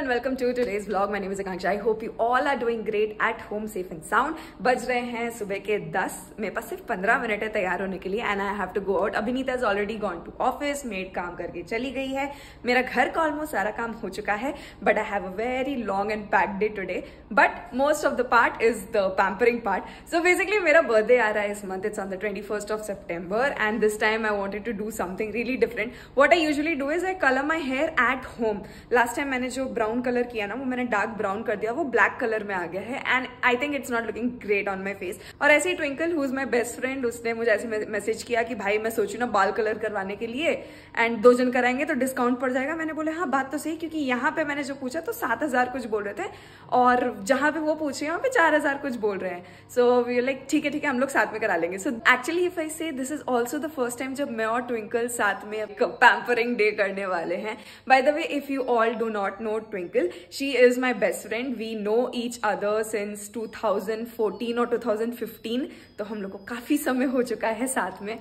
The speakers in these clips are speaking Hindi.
and welcome to today's vlog. My name is Akanksha. I hope you all are doing great at home, safe and sound. बज रहे हैं सुबह के 10. मेरे पास सिर्फ 15 मिनट है तैयार होने के लिए and I have to go out. Abhinita is already gone to office. Maid काम करके चली गई है. मेरा घर का ऑलमोस्ट सारा काम हो चुका है but I have a very long and packed day today. But most of the part is the pampering part. So basically मेरा बर्थडे आ रहा है इस month. It's on the 21st of September and this time I wanted to do something really different. What I usually do is I color my hair at home. Last time मैंने जो ब्राउन कलर किया ना वो मैंने डार्क ब्राउन कर दिया, वो ब्लैक कलर में आ गया है and I think it's not looking great on my face. और ऐसे ही Twinkle who is my best friend, उसने मुझे ऐसे मैसेज किया कि भाई मैं सोचू ना बाल कलर करवाने के लिए एंड 2 जन कराएंगे तो डिस्काउंट पड़ जाएगा. मैंने बोला हाँ बात तो सही, क्योंकि यहाँ पे मैंने जो पूछा तो 7,000 कुछ बोल रहे थे और जहां पे वो पूछ रहे हैं वहाँ पे 4,000 कुछ बोल रहे हैं. सो वी लाइक ठीक है हम लोग साथ में करा लेंगे. सो एक्चुअली इफ आई से this is also the first time जब मैं और ट्विंकल साथ में पैम्परिंग डे करने वाले हैं. By the way if you all do not know Twinkle, she is my best friend. We know each other since 2014 और 2015, तो हम लोग को काफी समय हो चुका है साथ में.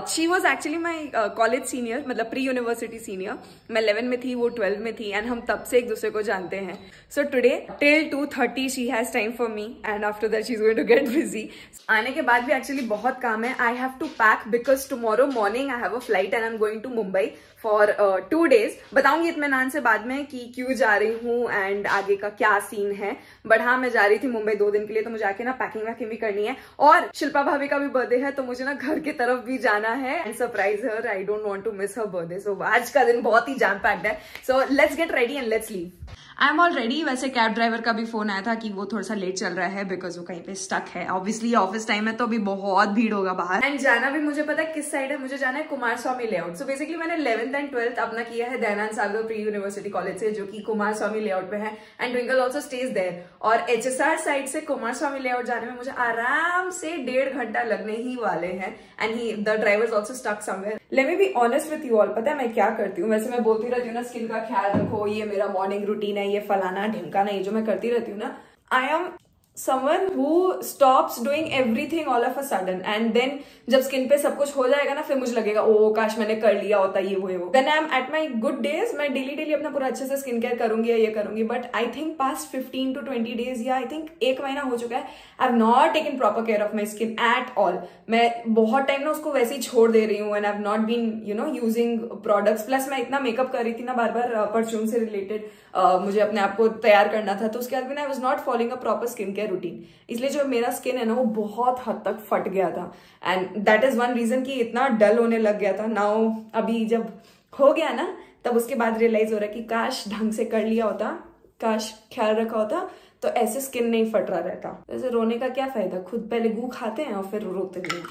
She was actually my college senior, मतलब प्री यूनिवर्सिटी सीनियर. मैं 11 में थी, वो 12 में थी एंड हम तब से एक दूसरे को जानते हैं. So today till 2:30 she has time for me and after that she is going to get busy. आने के बाद भी एक्चुअली बहुत काम है. I have to pack because tomorrow morning I have a flight and I am going to Mumbai for 2 days. बताऊंगी इत्मीनान से बाद में कि क्यों जा रही हूँ एंड आगे का क्या सीन है. बट हाँ मैं जा रही थी मुंबई 2 दिन के लिए, तो मुझे आके ना पैकिंग वैकिंग भी करनी है. और शिल्पा भाभी का भी बर्थडे है तो मुझे ना घर की तरफ भी जाना है and surprise her. I don't want to miss her birthday. So आज का दिन बहुत ही जैम पैक्ड है. So let's get ready and let's leave. I am all ready. वैसे कैब ड्राइवर का भी फोन आया था कि वो थोड़ा सा लेट चल रहा है बिकॉज वो कहीं पे स्टक है. ऑब्वियसली ऑफिस टाइम है तो अभी बहुत भीड़ होगा बाहर. एंड जाना भी मुझे पता है किस साइड है. मुझे जाना है Kumar Swamy layout. So basically मैंने 11th एंड 12th अपना किया है Dayanand Sagar pre university college से, जो कि कुमार स्वामी लेआउट पे है and twinkle also stage there. और HSR साइड से कुमार स्वामी लेआउट जाने में मुझे आराम से 1.5 घंटा लगने ही वाले हैं and the driver is also stuck somewhere. Let me be honest with you all. पता है मैं क्या करती हूँ? वैसे मैं बोलती रहती हूँ ना स्किन का ख्याल रखो, ये मेरा मॉर्निंग रूटीन है, ये फलाना ढिमका नहीं, जो मैं करती रहती हूँ ना. I am someone who stops doing everything all of a sudden and then जब स्किन पे सब कुछ हो जाएगा ना फिर मुझे लगेगा ओ काश मैंने कर लिया होता ये वो. When I am at my good days मैं डेली अपना पूरा अच्छे से स्किन केयर करूंगी या ये करूंगी. But I think past 15 to 20 days या आई थिंक 1 महीना हो चुका है I have not taken proper care of my skin at all. मैं बहुत टाइम ना उसको वैसे ही छोड़ दे रही हूँ and I have not been using products. Plus मैं इतना मेकअप कर रही थी ना बार बार परफ्यूम से रिलेटेड, मुझे अपने आप को तैयार करना था, तो उसके बाद भी I was not following a proper skin care routine. इसलिए जो मेरा स्किन है ना वो बहुत हद तक फट गया था and that is one reason कि इतना डल होने लग गया था. नाउ अभी जब हो गया ना तब उसके बाद रियलाइज हो रहा है कि काश ढंग से कर लिया होता, काश ख्याल रखा होता तो ऐसे स्किन नहीं फट रहा रहता. ऐसे रोने का क्या फायदा, खुद पहले गू खाते हैं और फिर रोते नहीं.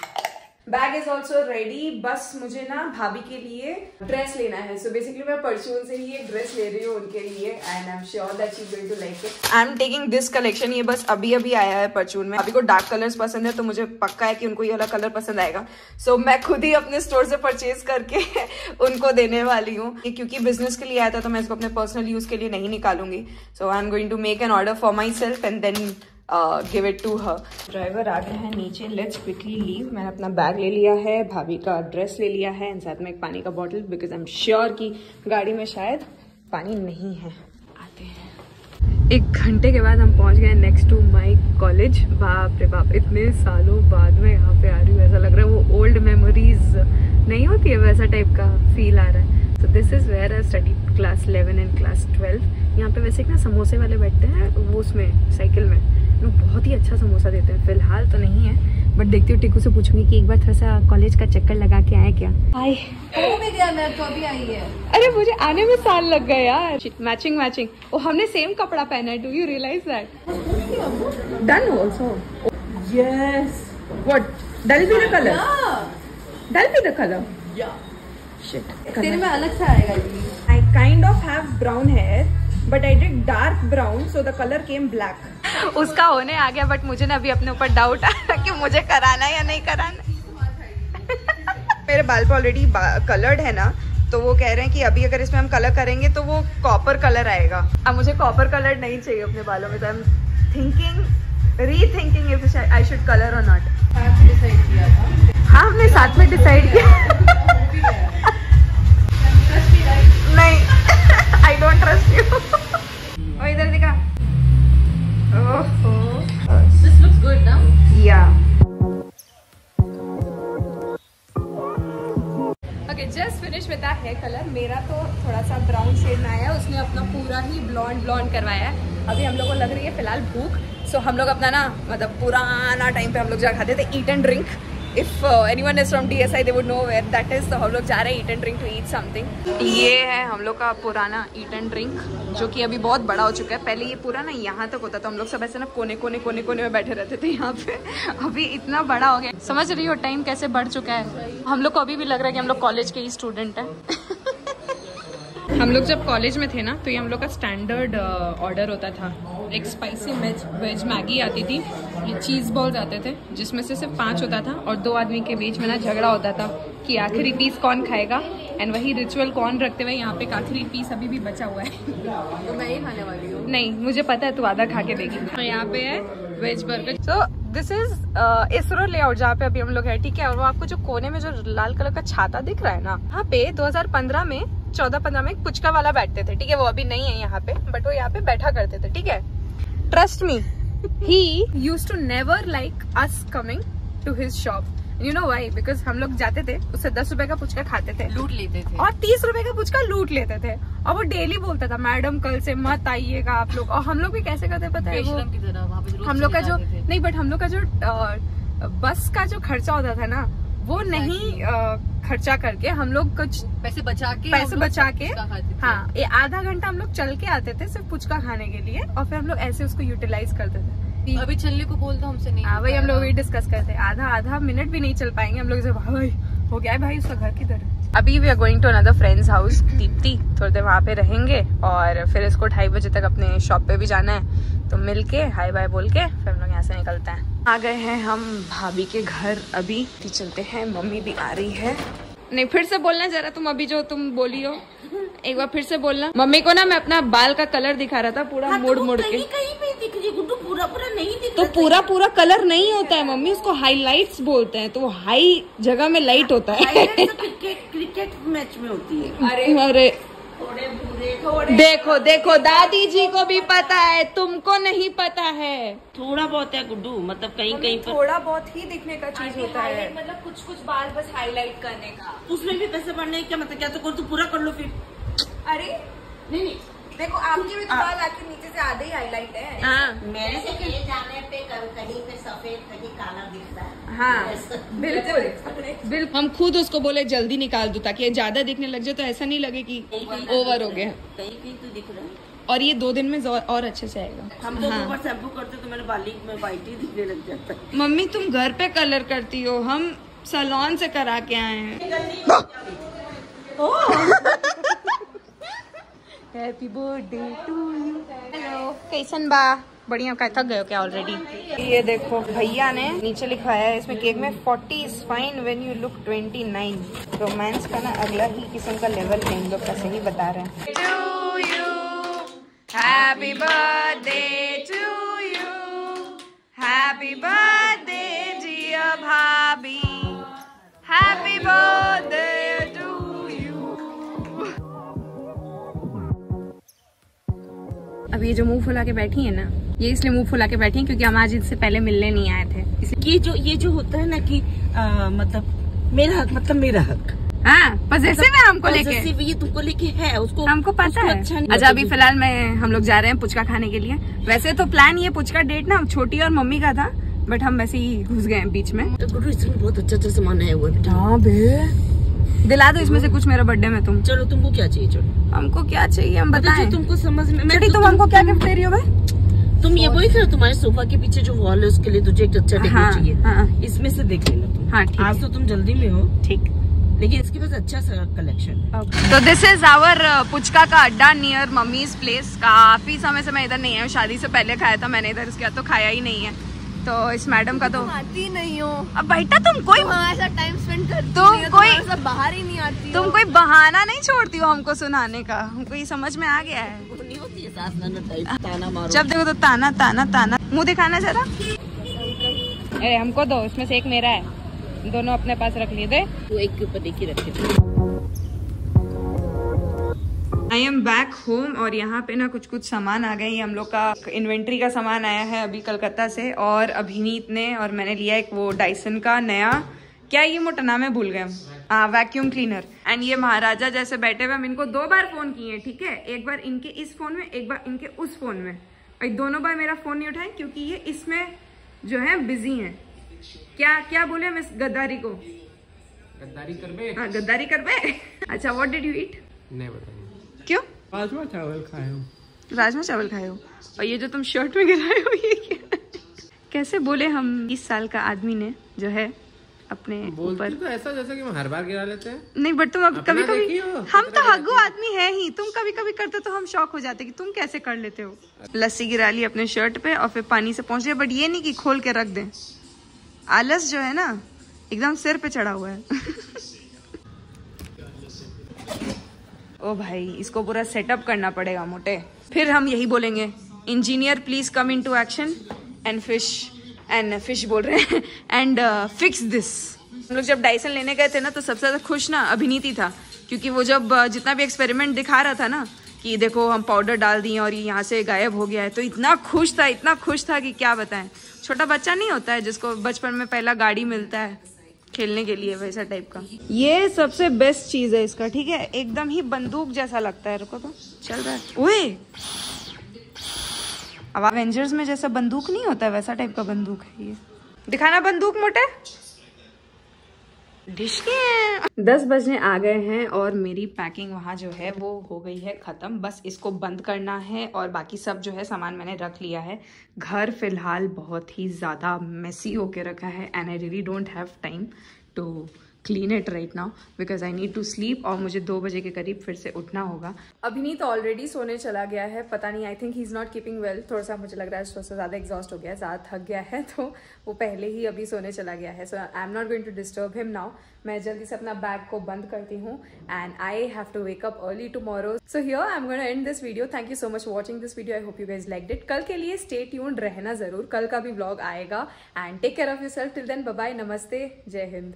Bag is also ready. बस मुझे ना भाभी के लिए ड्रेस लेना है. सो बेसिकली मैं परचून से ही एक ड्रेस ले रही हूँ उनके लिए and I am sure that she is going to like it. I am taking this collection. ये बस अभी आया है परचून में. अभी को डार्क कलर्स पसंद है तो मुझे पक्का है कि उनको ये वाला कलर पसंद आएगा. सो मैं खुद ही अपने स्टोर से परचेज करके उनको देने वाली हूँ. क्योंकि बिजनेस के लिए आया था तो मैं इसको अपने पर्सनल यूज के लिए नहीं निकालूंगी. So I am going to make an order for myself and then give it to her. Driver आ गए हैं नीचे. Let's quickly leave. मैंने अपना बैग ले लिया है, भाभी का ड्रेस ले लिया है एंड साथ में एक पानी का bottle because I am sure कि गाड़ी में शायद पानी नहीं है. आते हैं. 1 घंटे के बाद हम पहुंच गए नेक्स्ट टू माई कॉलेज. बाप रे बाप, इतने सालों बाद में यहाँ पे आ रही हूँ. ऐसा लग रहा है वो ओल्ड मेमोरीज नहीं होती है वैसा टाइप का फील आ रहा है. So this is where I studied class 11 and class 12. यहाँ पे वैसे एक ना समोसे वाले बैठते हैं वो उसमें साइकिल में, लोग बहुत ही अच्छा समोसा देते हैं. फिलहाल तो नहीं है बट देखती हूँ टिकू से पूछूंगी कि एक बार थोड़ा सा कॉलेज का चक्कर लगा के आए क्या. हाय वो भी गया, मैं तो अभी आई है. अरे मुझे आने में साल लग गए यार. मैचिंग ओ हमने सेम कपड़ा पहना है. Do you realize that? Done also. Yes. What dull be the colour? Dull be the colour? या तेरे में अलग सा आएगा. I kind of have brown hair, but I did dark brown, so the color came black. उसका होने आ गया बट मुझे ना अभी अपने ऊपर डाउट आया कि मुझे कराना या नहीं कराना. मेरे बाल पे ऑलरेडी कलर्ड है ना, तो वो कह रहे हैं कि अभी अगर इसमें हम कलर करेंगे तो वो कॉपर कलर आएगा. अब मुझे कॉपर कलर नहीं चाहिए अपने बालों में, तो I am thinking rethinking if I should colour और नॉट. डिसाइड किया था. हाँ हमने साथ में डिसाइड किया. नहीं, I don't trust you. Okay, just finish with the hair colour. मेरा तो थोड़ा सा ब्राउन शेड में आया है, उसने अपना पूरा ही ब्लॉन्ड करवाया है। अभी हम लोग को लग रही है फिलहाल भूख, सो हम लोग अपना ना मतलब पुराना टाइम पे हम लोग जा खाते थे eat and drink. If anyone is from DSI they would know where that is. तो हम लोग जा रहे हैं eat and drink to eat something. ये है हम लोग का पुराना ईट एंड ड्रिंक, जो कि अभी बहुत बड़ा हो चुका है। पहले ये पूरा ना यहाँ तक होता था, हम लोग सब ऐसे ना कोने में बैठे रहते थे यहाँ पे। अभी इतना बड़ा हो गया, समझ रही हो टाइम कैसे बढ़ चुका है। हम लोग को अभी भी लग रहा है कि हम लोग कॉलेज के ही स्टूडेंट हैं। हम लोग जब कॉलेज में थे ना, तो ये हम लोग का स्टैंडर्ड ऑर्डर होता था। एक स्पाइसी वेज मैगी आती थी, ये चीज़ बॉल्स आते थे जिसमें से सिर्फ 5 होता था, और 2 आदमी के बीच में ना झगड़ा होता था कि आखिरी पीस कौन खाएगा। एंड वही रिचुअल कौन रखते हुए यहाँ पे एक आखिरी पीस अभी भी बचा हुआ है। तो मैं ही खाने वाली हूँ। नहीं, मुझे पता है तू आधा खा के देगी। तो यहाँ पे है veg burger. So this is ISRO layout जहाँ पे अभी हम लोग है, ठीक है। और वो आपको जो कोने में जो लाल कलर का छाता दिख रहा है ना, वहाँ पे 2015 में 14-15 में पुचका वाला बैठते थे, ठीक है। वो अभी नहीं है यहाँ पे, बट वो यहाँ पे बैठा करते थे, ठीक है। Trust me, he used to never like us coming to his shop. You know why? Because हम लोग जाते थे, उससे 10 रुपए का पुचका खाते थे, लूट लेते थे, और 30 रुपए का पुचका लूट लेते थे। और वो डेली बोलता था, मैडम कल से मत आइएगा आप लोग। और हम लोग भी कैसे करते पता है, वो हम लोग का जो नहीं, बट हम लोग का जो बस का जो खर्चा होता था ना, वो नहीं खर्चा करके हम लोग कुछ पैसे बचा के हाँ, ये आधा घंटा हम लोग चल के आते थे सिर्फ पुचका खाने के लिए, और फिर हम लोग ऐसे उसको यूटिलाइज करते थे। अभी चलने को बोल दो, हमसे नहीं। वही हम लोग भी डिस्कस करते, आधा मिनट भी नहीं चल पाएंगे हम लोग। भाई हो गया है भाई, उसका घर किधर है। अभी we are going to another friend's house, Deepti. थोड़ी देर वहाँ पे रहेंगे, और फिर इसको 2:30 बजे तक अपने शॉप पे भी जाना है। तो मिल के हाई बाय बोल के फिर हम लोग यहाँ से निकलते हैं। आ गए हैं हम भाभी के घर, अभी चलते हैं। मम्मी भी आ रही है। नहीं, फिर से बोलना जरा, तुम अभी जो तुम बोली हो एक बार फिर से बोलना। मम्मी को ना मैं अपना बाल का कलर दिखा रहा था, पूरा मुड़ के। कहीं पे दिख रही गुड्डू, पूरा नहीं दिख तो पूरा कलर नहीं होता है मम्मी, उसको हाईलाइट्स बोलते हैं। तो वो हाई जगह में लाइट होता है। क्रिकेट मैच में होती है। अरे थोड़े भूरे, देखो दादी जी को भी पता है, तुमको नहीं पता है। थोड़ा बहुत है गुड्डू, मतलब कहीं पर थोड़ा बहुत ही दिखने का चीज होता है, मतलब कुछ बाल बस हाईलाइट करने का। उसमें भी पैसे बढ़ने क्या मतलब, क्या तो कर, तू पूरा कर लो फिर। अरे नहीं देखो, आपके भी बाल आके नीचे से आधे ही हाईलाइट है। हाँ, मेरे से जाने पे कहीं पे सफेद कहीं काला दिखता है। हाँ बिल्कुल। हम खुद उसको बोले जल्दी निकाल दो, ताकि ज्यादा दिखने लग जाए तो ऐसा नहीं लगे कि ओवर हो गया। कहीं तो दिख रहा है, और ये 2 दिन में और अच्छे से आएगा। हम तो ऊपर शैम्पू करते तो मेरे बाली में वाइट ही दिखने लग जाता है। मम्मी तुम घर पे कलर करती हो, हम सैलून से करा के आए हैं। Happy birthday to you. Hello, कैसन बा? बढ़िया। का थक गए हो क्या ऑलरेडी? ये देखो भैया ने नीचे लिखवाया है इसमें केक में, 40 is fine when you look 29। Romance का ना अगला ही किस्म का लेवल है, इन लोग का सही बता रहे हैं। To you, happy birthday to you, happy birthday dear bhabhi, happy birthday to you. अब ये जो मुंह फुला के बैठी है ना, ये इसलिए मुंह फुला के बैठी है क्योंकि हम आज इससे पहले मिलने नहीं आए थे। ये जो होता है ना कि मतलब मेरा हक, मतलब मेरा हक। हाँ, पॉजेसिव है हमको लेके। ये तुमको लेके है, उसको हमको पता है। अच्छा अभी फिलहाल हम लोग जा रहे हैं पुचका खाने के लिए। वैसे तो प्लान ये पुचका डेट ना छोटी और मम्मी का था, बट हम वैसे ही घुस गए बीच में। तो इसमें बहुत अच्छा सामान है हुआ बेटा। हाँ बे, दिला दो इसमें से कुछ मेरा बर्थडे में तुम। चलो तुमको क्या चाहिए? चलो हमको क्या चाहिए हम बताएं। तुमको समझ में तुम हमको क्या गिफ्ट दे रही हो भाई? तुम ये बोल रहे हो तुम्हारे सोफा के पीछे जो वॉल है उसके लिए तुझे एक अच्छा डेकोर चाहिए। हाँ, इसमें से देख लेना तुम। हाँ, ठीक आज तो तुम जल्दी में हो, ठीक, लेकिन इसके पास अच्छा सा कलेक्शन है। तो दिस इज आवर पुचका का अड्डा नियर मम्मीज प्लेस। काफी समय से मैं इधर नहीं आया, शादी से पहले खाया था मैंने इधर, इसके बाद तो खाया ही नहीं है। तो इस मैडम का तो आती नहीं हो। अब बेटा तुम कोई ऐसा टाइम स्पेंड करती तुम कोई बाहर ही नहीं आती। तुम कोई बहाना नहीं छोड़ती हो हमको सुनाने का, हमको ये समझ में आ गया है। नहीं होती है सास ननद टाइप, ताना मारो। जब देखो तो ताना ताना ताना। मुंह दिखाना जरा। अरे हमको दो, इसमें से एक मेरा है, दोनों अपने पास रख लिए दे। तो एक के ऊपर एक ही रखे। आई एम बैक होम, और यहाँ पे ना कुछ सामान आ गए। ये हम लोग का इन्वेंट्री का सामान आया है अभी कलकत्ता से, और अभिनीत ने और मैंने लिया एक वो डायसन का नया क्या ये मोटा नाम है, भूल गए हम। हाँ, वैक्यूम क्लीनर। एंड ये महाराजा जैसे बैठे हुए, हम इनको 2 बार फोन किए, ठीक है, एक बार इनके इस फोन में, एक बार इनके उस फोन में, और दोनों बार मेरा फोन नहीं उठाए क्योंकि ये इसमें जो है बिजी है। क्या क्या बोले हम इस गद्दारी को? गद्दारी कर बे। हाँ, गद्दारी कर बे। अच्छा, व्हाट डिड यू ईट? नहीं बताइए। क्यों? राजमा चावल खाए हो। राजमा चावल खाए हो? और ये जो तुम शर्ट में गिराए हो ये क्या? कैसे बोले हम 20 साल का आदमी ने जो है अपने ऊपर तो ऐसा जैसा कि हम हर बार गिरा लेते हैं। नहीं, बट तुम अब कभी कभी, देखियो, हम तो हग्गू आदमी है ही, तुम कभी कभी करते तो हम शौक हो जाते कि तुम कैसे कर लेते हो। लस्सी गिरा ली अपने शर्ट पे और फिर पानी से पहुंच गए, बट ये नहीं कि खोल के रख दें। आलस जो है ना एकदम सिर पे चढ़ा हुआ है। ओ भाई, इसको पूरा सेटअप करना पड़ेगा मोटे। फिर हम यही बोलेंगे, engineer please come in to action and fish बोल रहे हैं एंड फिक्स दिस। हम लोग जब डाइसन लेने गए थे ना तो सबसे ज्यादा खुश ना अभिनीति था, क्योंकि वो जब जितना भी एक्सपेरिमेंट दिखा रहा था ना कि देखो हम पाउडर डाल दिए और ये यहाँ से गायब हो गया है, तो इतना खुश था कि क्या बताएं। छोटा बच्चा नहीं होता है जिसको बचपन में पहला गाड़ी मिलता है खेलने के लिए, वैसा टाइप का। ये सबसे बेस्ट चीज है इसका, ठीक है, एकदम ही बंदूक जैसा लगता है। रुको तो चल रहा है। ओए, अब एवेंजर्स में जैसा बंदूक नहीं होता है वैसा टाइप का बंदूक है ये। दिखाना बंदूक मोटे। 10 बजने आ गए हैं और मेरी पैकिंग वहाँ जो है वो हो गई है खत्म। बस इसको बंद करना है और बाकी सब जो है सामान मैंने रख लिया है। घर फिलहाल बहुत ही ज़्यादा मेसी होके रखा है and I really don't have time to clean it right now because I need to sleep. और मुझे 2 बजे के करीब फिर से उठना होगा। अभिनीत ऑलरेडी सोने चला गया है, पता नहीं, I think he is not keeping well. थोड़ा सा मुझे लग रहा है थोड़ा सा ज़्यादा एग्जॉस्ट हो गया है, ज़्यादा थक गया है, तो वो पहले ही अभी सोने चला गया है। So I am not going to disturb him now. मैं जल्दी से अपना बैग को बंद करती हूँ and I have to wake up early tomorrow. So here I am going to end this video. Thank you so much for watching this video. I hope you guys liked it. कल के लिए स्टे ट्यून्ड रहना जरूर, कल का भी व्लॉग आएगा and take care of yourself. Till then bye bye, नमस्ते, जय हिंद।